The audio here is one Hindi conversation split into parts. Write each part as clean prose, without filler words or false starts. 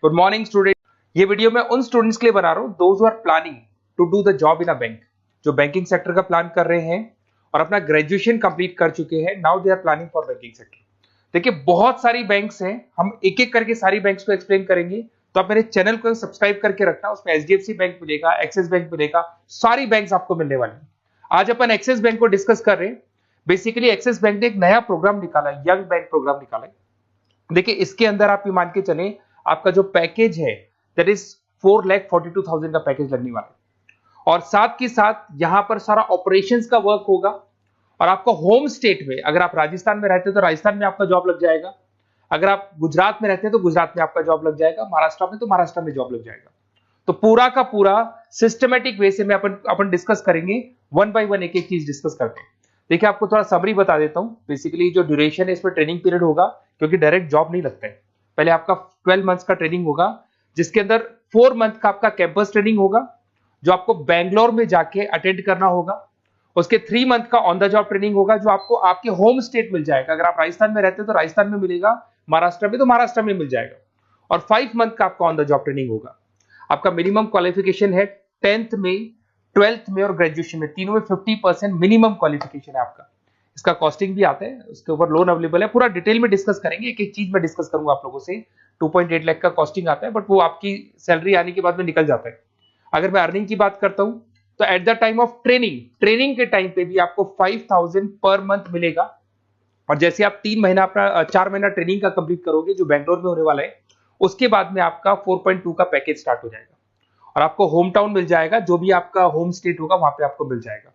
Good morning student. ये वीडियो मैं उन स्टूडेंट्स के लिए बना रहा हूँ those who are planning to do the job in a bank, जो बैंकिंग सेक्टर का प्लान कर रहे हैं और अपना ग्रेजुएशन कंप्लीट कर चुके हैं। Now they are planning for banking sector. देखिए बहुत सारी बैंक्स हैं, हम एक एक करके सारी बैंक्स को एक्सप्लेन करेंगे, तो आप मेरे चैनल को सब्सक्राइब करके रखना। उसमें एचडीएफसी बैंक मिलेगा, एक्सिस बैंक मिलेगा, सारी बैंक्स आपको मिलने वाली है। आज अपन एक्सिस बैंक को डिस्कस कर रहे हैं। बेसिकली एक्सिस बैंक ने एक नया प्रोग्राम निकाला है, यंग बैंक प्रोग्राम निकाला है। देखिए इसके अंदर आप ये मान के चले, आपका जो पैकेज है दैट इज 4,42,000 का पैकेज लगने वाला है। और साथ के साथ यहां पर सारा ऑपरेशंस का वर्क होगा। और आपका होम स्टेट में, अगर आप राजस्थान में रहते हैं तो राजस्थान में आपका जॉब लग जाएगा, अगर आप गुजरात में रहते हैं तो गुजरात में आपका जॉब लग जाएगा, महाराष्ट्र में तो महाराष्ट्र में जॉब लग जाएगा। तो पूरा का पूरा सिस्टमेटिक वे से में अपन डिस्कस करेंगे, वन बाय वन एक एक चीज डिस्कस करते हैं। देखिए आपको थोड़ा समरी बता देता हूं। बेसिकली जो ड्यूरेशन है इसमें ट्रेनिंग पीरियड होगा, क्योंकि डायरेक्ट जॉब नहीं लगता है। पहले आपका 12 मंथ्स का ट्रेनिंग होगा, जिसके अंदर 4 मंथ का आपका कैंपस ट्रेनिंग होगा, जो आपको बैंगलोर में जाके अटेंड करना होगा। उसके 3 मंथ का ऑन द जॉब ट्रेनिंग होगा, जो आपको आपके होम स्टेट मिल जाएगा। अगर आप राजस्थान में रहते हैं तो राजस्थान में मिलेगा, महाराष्ट्र में तो महाराष्ट्र में मिल जाएगा। और 5 मंथ का आपका ऑन द जॉब ट्रेनिंग होगा। आपका मिनिमम क्वालिफिकेशन है 10th में, 12th में और ग्रेजुएशन में, तीनों में 50% मिनिमम क्वालिफिकेशन है आपका। इसका कॉस्टिंग भी आता है, उसके ऊपर लोन अवेलेबल है। पूरा डिटेल में डिस्कस करेंगे, एक एक चीज में डिस्कस करूंगा आप लोगों से। 2.8 लाख का कॉस्टिंग आता है, बट वो आपकी सैलरी आने के बाद में निकल जाता है। अगर मैं अर्निंग की बात करता हूं तो at the time of training के टाइम पे भी आपको 5,000 पर मंथ मिलेगा। और जैसे आप 4 महीना ट्रेनिंग का कंप्लीट करोगे, जो बैंगलोर में होने वाला है, उसके बाद में आपका 4.2 का पैकेज स्टार्ट हो जाएगा। और आपको होम टाउन मिल जाएगा, जो भी आपका होम स्टेट होगा वहां पे आपको मिल जाएगा।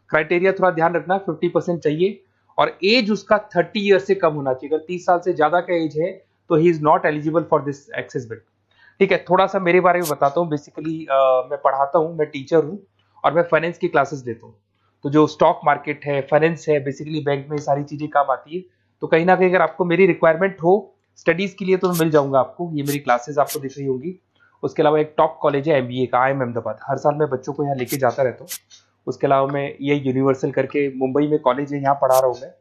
क्राइटेरिया थोड़ा ध्यान रखना, 50% चाहिए और एज उसका 30 ईयर से कम होना चाहिए। अगर 30 साल से ज्यादा का एज है तो he is not eligible for this Axis Bank. ठीक है, थोड़ा सा मेरे बारे में बताता हूँ। बेसिकली मैं पढ़ाता हूँ, मैं टीचर हूँ और मैं फाइनेंस की क्लासेस देता हूँ। तो जो स्टॉक मार्केट है, फाइनेंस है, बेसिकली बैंक में सारी चीजें काम आती है। तो कहीं ना कहीं अगर आपको मेरी रिक्वायरमेंट हो स्टडीज के लिए तो मैं मिल जाऊंगा आपको। ये मेरी क्लासेस आपको दिख रही होंगी। उसके अलावा एक टॉप कॉलेज है एमबीए का, IIM अहमदाबाद। हर साल मैं बच्चों को यहाँ लेके जाता रहता हूँ। उसके अलावा मैं ये यूनिवर्सल करके मुंबई में कॉलेज है, यहाँ पढ़ा रहा हूँ मैं।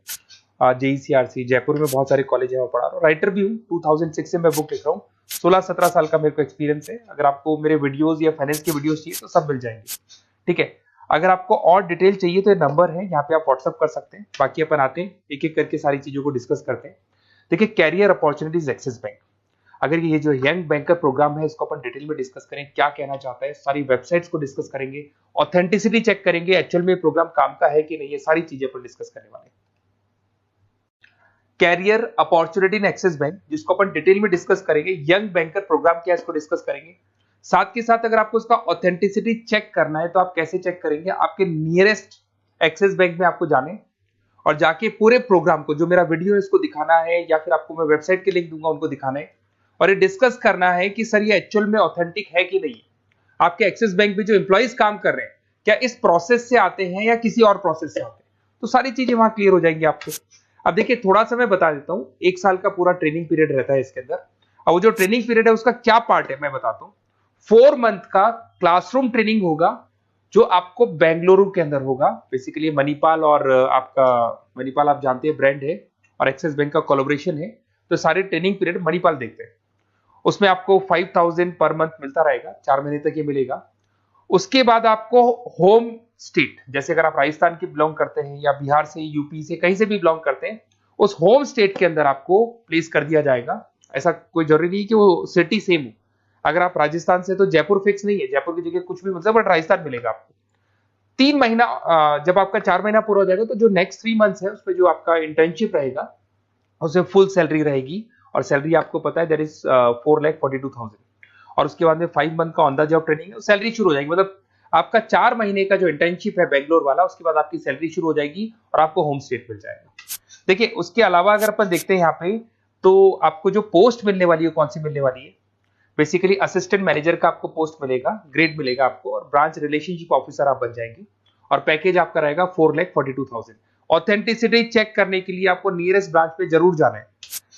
JECRC जयपुर में बहुत सारे कॉलेज है, वहाँ पढ़ा रहा हूँ। राइटर भी हूँ, 2006 से मैं बुक लिख रहा हूँ। 16-17 साल का मेरे को एक्सपीरियंस है। अगर आपको मेरे वीडियोस या फाइनेंस के वीडियोस चाहिए तो सब मिल जाएंगे। ठीक है, अगर आपको और डिटेल चाहिए तो ये नंबर है, यहाँ पे आप व्हाट्सअप कर सकते हैं। बाकी अपन आते हैं एक एक करके सारी चीजों को डिस्कस करते हैं। देखिए कैरियर अपॉर्चुनिटीज एक्सिस बैंक, अगर ये जो यंग बैंकर प्रोग्राम है इसको अपन डिटेल में डिस्कस करें, क्या कहना चाहता है, सारी वेबसाइट्स को डिस्कस करेंगे, ऑथेंटिसिटी चेक करेंगे, एक्चुअल में प्रोग्राम काम का है कि नहीं, ये सारी चीजें अपन डिस्कस करने वाले हैं। Career opportunity in Axis Bank, जिसको अपन डिटेल में डिस्कस करेंगे। यंग बैंकर प्रोग्राम क्या है इसको डिस्कस करेंगे। साथ के साथ अगर आपको इसका ऑथेंटिसिटी चेक करना है तो आप कैसे चेक करेंगे, आपके नियरेस्ट एक्सिस बैंक में आपको जाने और जाके पूरे प्रोग्राम को, जो मेरा वीडियो है इसको दिखाना है, या फिर आपको मैं वेबसाइट के लिंक दूंगा उनको दिखाना है। और ये डिस्कस करना है कि सर ये एक्चुअल में ऑथेंटिक है कि नहीं। आपके एक्सिस बैंक में जो एम्प्लॉइज काम कर रहे हैं क्या इस प्रोसेस से आते हैं या किसी और प्रोसेस से आते हैं, तो सारी चीजें वहां क्लियर हो जाएंगी आपको। अब देखिए थोड़ा सा मैं बता देता हूँ, 1 साल का पूरा ट्रेनिंग पीरियड रहता है इसके अंदर। अब वो जो ट्रेनिंग पीरियड है उसका क्या पार्ट है मैं बताता हूँ। 4 मंथ का क्लासरूम ट्रेनिंग होगा, जो आपको बेंगलुरु के अंदर होगा। बेसिकली मणिपाल और आपका मणिपाल आप जानते हैं ब्रांड है, और एक्सिस बैंक का कोलैबोरेशन है। तो सारे ट्रेनिंग पीरियड मणिपाल देखते हैं। उसमें आपको 5,000 पर मंथ मिलता रहेगा, 4 महीने तक ये मिलेगा। उसके बाद आपको होम स्टेट, जैसे अगर आप राजस्थान के बिलोंग करते हैं या बिहार से, यूपी से, कहीं से भी बिलोंग करते हैं, उस होम स्टेट के अंदर आपको प्लेस कर दिया जाएगा। ऐसा कोई जरूरी नहीं कि वो सिटी सेम हो। अगर आप राजस्थान से तो जयपुर फिक्स नहीं है, जयपुर की जगह कुछ भी मिलता है, बट राजस्थान मिलेगा आपको। 3 महीना, जब आपका 4 महीना पूरा हो जाएगा तो जो नेक्स्ट 3 मंथ्स है उसमें जो आपका इंटर्नशिप रहेगा उसमें फुल सैलरी रहेगी। और सैलरी आपको पता है दैट इज 4,42,000। और उसके बाद में 5 मंथ का ऑन द जॉब ट्रेनिंग है, सैलरी शुरू हो जाएगी। मतलब आपका 4 महीने का जो इंटर्नशिप है बेंगलोर वाला, उसके बाद आपकी सैलरी शुरू हो जाएगी और आपको होम स्टेट मिल जाएगा। देखिए उसके अलावा अगर अपन देखते हैं यहाँ पे, तो आपको जो पोस्ट मिलने वाली है कौन सी मिलने वाली है। बेसिकली असिस्टेंट मैनेजर का आपको पोस्ट मिलेगा, ग्रेड मिलेगा आपको, और ब्रांच रिलेशनशिप ऑफिसर आप बन जाएंगे। और पैकेज आपका रहेगा 4,42,000। ऑथेंटिसिटी चेक करने के लिए आपको नियरेस्ट ब्रांच पे जरूर जाना है।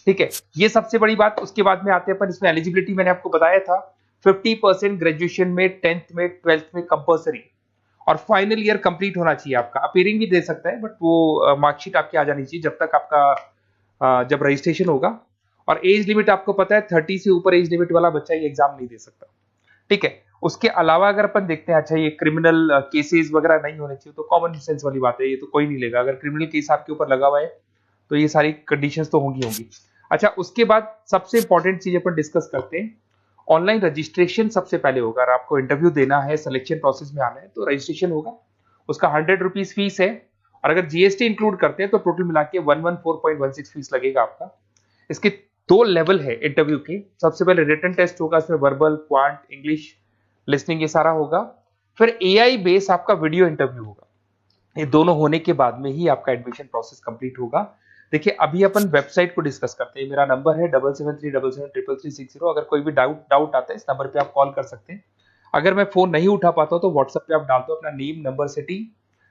ठीक है, ये सबसे बड़ी बात। उसके बाद में आते हैं अपन, इसमें एलिजिबिलिटी मैंने आपको बताया था 50% ग्रेजुएशन में, 10th में, 12th में कंपल्सरी, और फाइनल ईयर कंप्लीट होना चाहिए आपका। अपीयरिंग भी दे सकता है, बट वो मार्कशीट आपकी आ जानी चाहिए जब तक आपका जब रजिस्ट्रेशन होगा। और एज लिमिट आपको पता है 30 से ऊपर एज लिमिट वाला बच्चा ये एग्जाम नहीं दे सकता, ठीक है। उसके अलावा अगर अपन देखते हैं, अच्छा ये क्रिमिनल केसेस वगैरह नहीं होने चाहिए, तो कॉमन सेंस वाली बात है, ये तो कोई नहीं लेगा। अगर क्रिमिनल केस आपके ऊपर लगा हुआ है तो ये सारी कंडीशंस तो होंगी। अच्छा, उसके बाद सबसे इंपॉर्टेंट चीज अपन डिस्कस करते हैं, ऑनलाइन रजिस्ट्रेशन सबसे पहले होगा। अगर आपको इंटरव्यू देना है, सिलेक्शन प्रोसेस में आना है, तो रजिस्ट्रेशन होगा, उसका 100 रुपीज फीस है, और अगर जीएसटी इंक्लूड करते हैं तो टोटल मिला के 114.16 फीस लगेगा आपका। इसके 2 लेवल है इंटरव्यू के, सबसे पहले रिटन टेस्ट होगा, इसमें वर्बल, क्वांट, इंग्लिश, लिसनिंग ये सारा होगा, फिर एआई बेस आपका वीडियो इंटरव्यू होगा। ये दोनों होने के बाद में ही आपका एडमिशन प्रोसेस कंप्लीट होगा। देखिए अभी अपन वेबसाइट को डिस्कस करते हैं। मेरा नंबर है 7737733360। अगर कोई भी डाउट आता है इस नंबर पे आप कॉल कर सकते हैं। अगर मैं फोन नहीं उठा पाता हूं तो व्हाट्सएप पे आप डाल दो अपना नेम, नंबर, सिटी,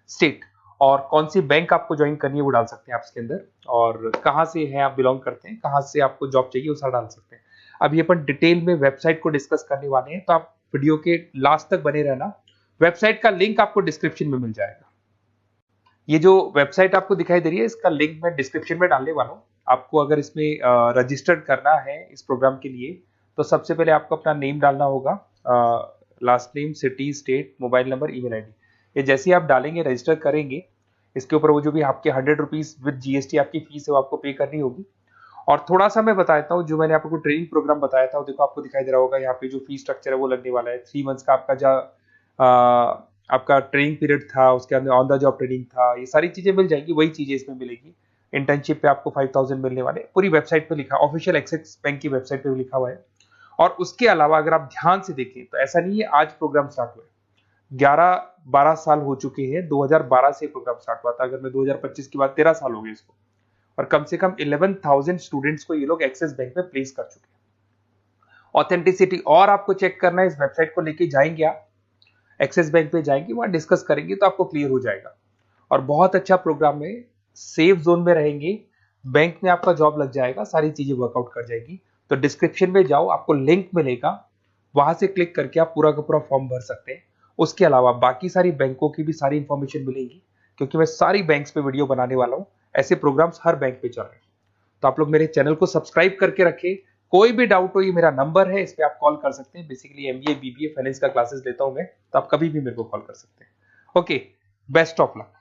स्टेट और कौन सी बैंक आपको ज्वाइन करनी है वो डाल सकते हैं आप इसके अंदर, और कहाँ से है आप बिलोंग करते हैं, कहाँ से आपको जॉब चाहिए वो सारा डाल सकते हैं। अभी अपन डिटेल में वेबसाइट को डिस्कस करने वाले हैं, तो आप वीडियो के लास्ट तक बने रहना। वेबसाइट का लिंक आपको डिस्क्रिप्शन में मिल जाएगा। ये जो वेबसाइट आपको दिखाई दे रही है, इसका लिंक मैं डिस्क्रिप्शन में डालने वाला हूँ। आपको अगर इसमें रजिस्टर्ड करना है इस प्रोग्राम के लिए, तो सबसे पहले आपको अपना नेम डालना होगा, last name, city, state, mobile number, email ID. ये जैसे ही आप डालेंगे, रजिस्टर करेंगे, इसके ऊपर वो जो भी आपके 100 रुपीज विद जीएसटी आपकी फीस है वो आपको पे करनी होगी। और थोड़ा सा मैं बता देता हूँ, जो मैंने आपको ट्रेनिंग प्रोग्राम बताया था, देखो आपको दिखाई दे रहा होगा यहाँ पे जो फीस स्ट्रक्चर है वो लगने वाला है। 3 मंथ्स का आपका ट्रेनिंग पीरियड था, उसके अंदर ऑन द जॉब ट्रेनिंग था, ये सारी चीजें मिल जाएंगी, वही चीजें इसमें मिलेगी। इंटर्नशिप पे आपको 5000 मिलने वाले, पूरी वेबसाइट पे लिखा, ऑफिशियल एक्सिस बैंक की वेबसाइट पे भी लिखा हुआ है। और उसके अलावा अगर आप ध्यान से देखें तो ऐसा नहीं है आज प्रोग्राम स्टार्ट हुआ है, 11-12 साल हो चुके हैं। 2012 से प्रोग्राम स्टार्ट हुआ था, अगर मैं 2025 के बाद 13 साल हो गए इसको, और कम से कम 11,000 स्टूडेंट्स को ये लोग एक्सिस बैंक में प्लेस कर चुके हैं। ऑथेंटिसिटी और आपको चेक करना है, इस वेबसाइट को लेके जाएंगे आप, एक्सिस बैंक पे जाएंगे, वहां डिस्कस करेंगे तो आपको क्लियर हो जाएगा। और बहुत अच्छा प्रोग्राम है, सेफ जोन में रहेंगे, बैंक में आपका जॉब लग जाएगा, सारी चीजें वर्कआउट कर जाएगी। तो डिस्क्रिप्शन में जाओ, आपको लिंक मिलेगा, वहां से क्लिक करके आप पूरा का पूरा फॉर्म भर सकते हैं। उसके अलावा बाकी सारी बैंकों की भी सारी इंफॉर्मेशन मिलेगी, क्योंकि मैं सारी बैंक्स पे वीडियो बनाने वाला हूं, ऐसे प्रोग्राम्स हर बैंक पे चल रहे हैं। तो आप लोग मेरे चैनल को सब्सक्राइब करके रखें। कोई भी डाउट हो, ये मेरा नंबर है, इस पे आप कॉल कर सकते हैं। बेसिकली एमबीए, बीबीए, फाइनेंस का क्लासेस लेता हूं मैं, तो आप कभी भी मेरे को कॉल कर सकते हैं। Okay, best of luck.